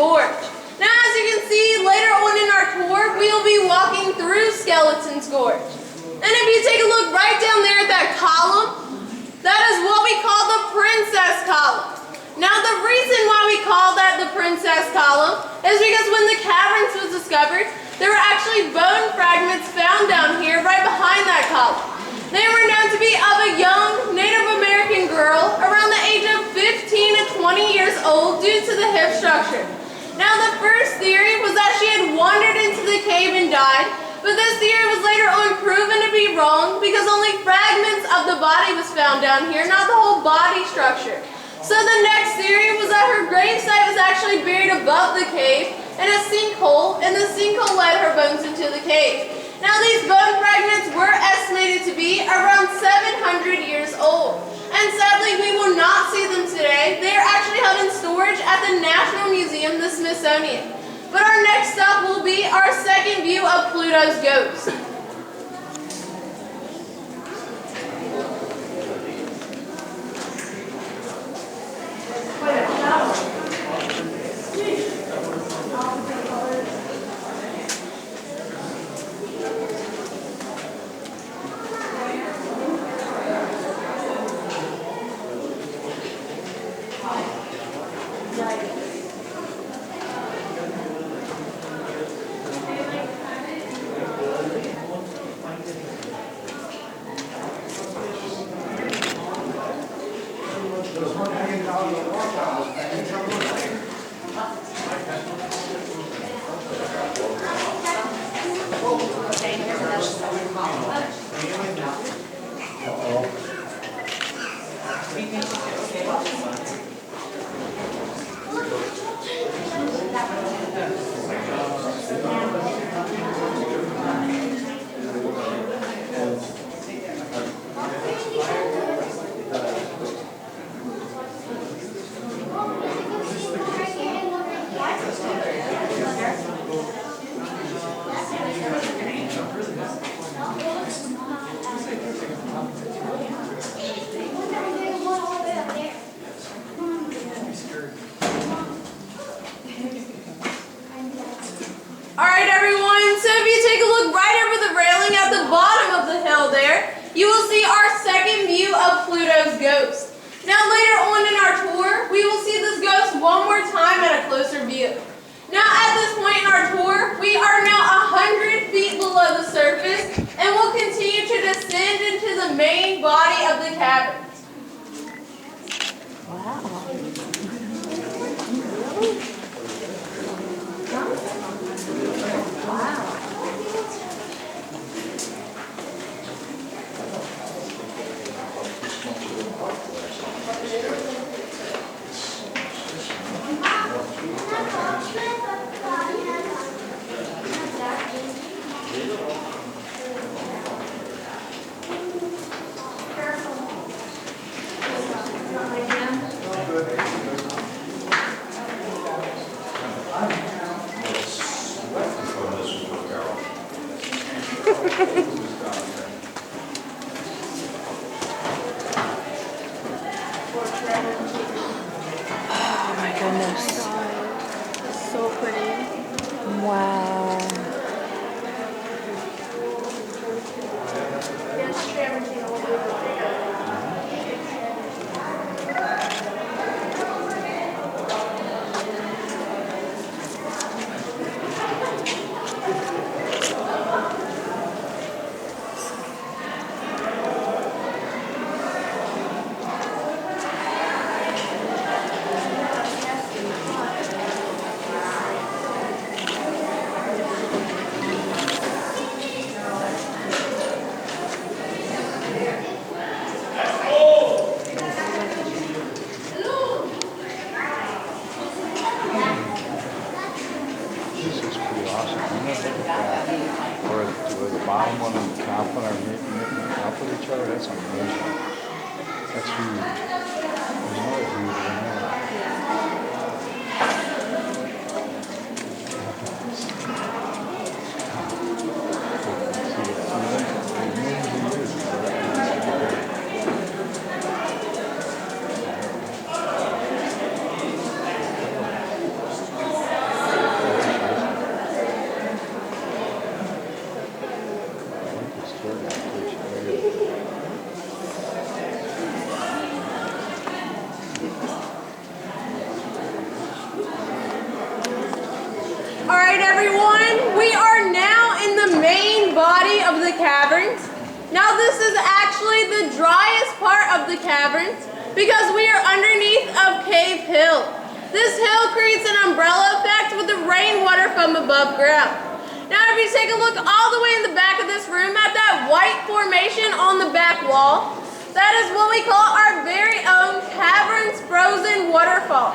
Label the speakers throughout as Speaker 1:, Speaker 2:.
Speaker 1: Gorge. Now, as you can see, later on in our tour, we will be walking through Skeleton's Gorge. And if you take a look right down there at that column, that is what we call the Princess Column. Now, the reason why we call that the Princess Column is because when the caverns was discovered, there were actually bone fragments found down here right behind that column. They were known to be of a young Native American girl around the age of 15 to 20 years old due to the hip structure. Now, the first theory was that she had wandered into the cave and died, but this theory was later on proven to be wrong because only fragments of the body was found down here, not the whole body structure. So the next theory was that her gravesite was actually buried above the cave in a sinkhole, and the sinkhole led her bones into the cave. Now, these bone fragments were estimated to be around 700 years old. And sadly, we will not see them today. They are actually held in storage at the National Museum, the Smithsonian. But our next stop will be our second view of Pluto's ghost. You will see our second view of Pluto's ghost. Now, later on in our tour, we will see this ghost one more time at a closer view. Now, at this point in our tour, we are now 100 feet below the surface and will continue to descend into the main body of the caverns.
Speaker 2: Wow. Wow.
Speaker 3: Oh my goodness.
Speaker 2: So pretty.
Speaker 3: Wow.
Speaker 4: Where the bottom one and the top one are meeting up with each other, that's amazing. That's huge. There's another huge one there.
Speaker 1: everyone, we are now in the main body of the caverns. Now this is actually the driest part of the caverns because we are underneath of Cave Hill. This hill creates an umbrella effect with the rainwater from above ground. Now if you take a look all the way in the back of this room at that white formation on the back wall, that is what we call our very own caverns frozen waterfall.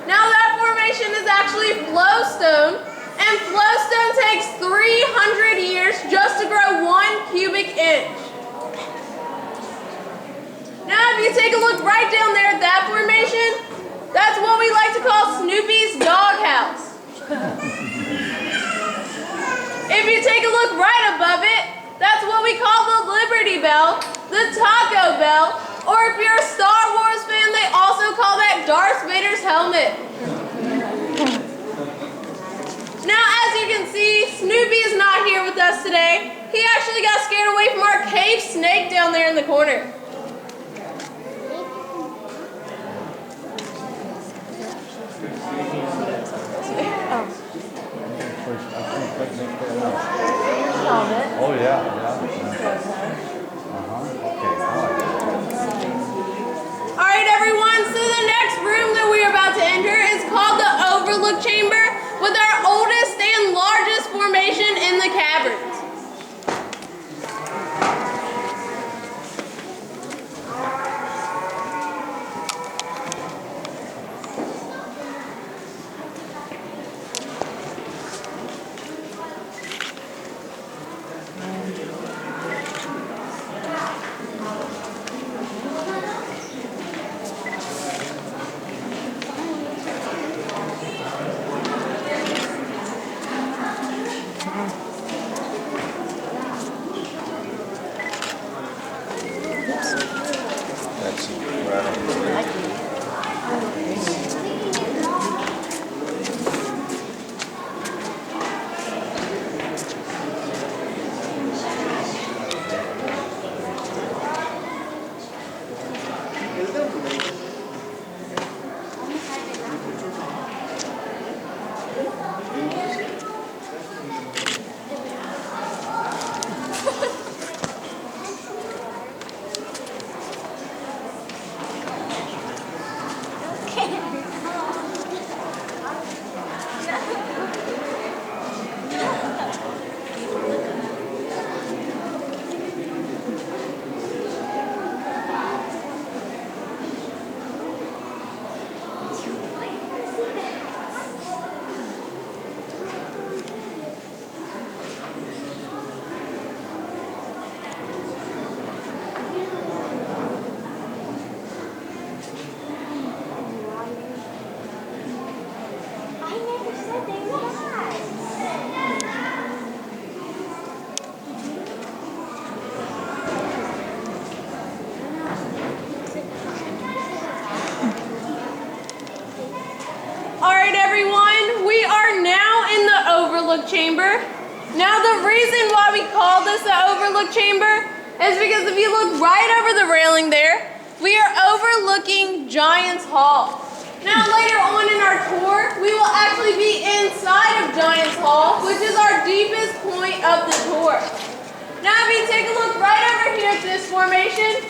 Speaker 1: Now that formation is actually flowstone, and flowstone takes 300 years just to grow 1 cubic inch. Now if you take a look right down there at that formation, that's what we like to call Snoopy's doghouse. If you take a look right above it, that's what we call the Liberty Bell, the Taco Bell, or if you're a Star Wars fan, they also call that Darth Vader's helmet. Now, as you can see, Snoopy is not here with us today. He actually got scared away from our cave snake down there in the corner.
Speaker 4: Oh yeah, yeah. Okay, now I get it.
Speaker 1: All right, everyone, so the next room that we are about to enter is called the Overlook Chamber with our oldest and largest formation in the caverns.
Speaker 4: That's incredible.
Speaker 1: Chamber. Now the reason why we call this the Overlook Chamber is because if you look right over the railing there, we are overlooking Giant's Hall. Now later on in our tour, we will actually be inside of Giant's Hall, which is our deepest point of the tour. Now if you take a look right over here at this formation,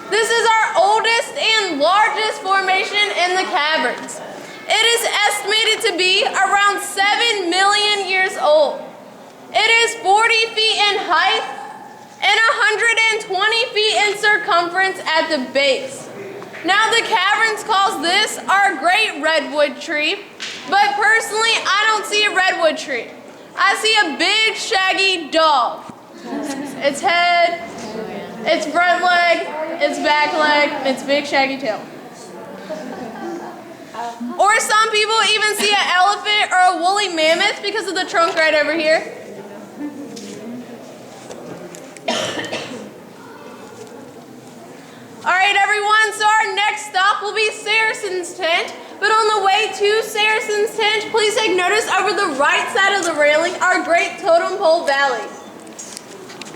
Speaker 1: this is our oldest and largest formation in the caverns. It is estimated to be around 7 million years old. It is 40 feet in height and 120 feet in circumference at the base. Now the caverns calls this our great redwood tree, but personally I don't see a redwood tree. I see a big shaggy dog. Its head, its front leg, its back leg, its big shaggy tail. Or some people even see an elephant or a woolly mammoth because of the trunk right over here. Alright everyone, so our next stop will be Saracen's Tent. But on the way to Saracen's Tent, please take notice over the right side of the railing, our great totem pole valley.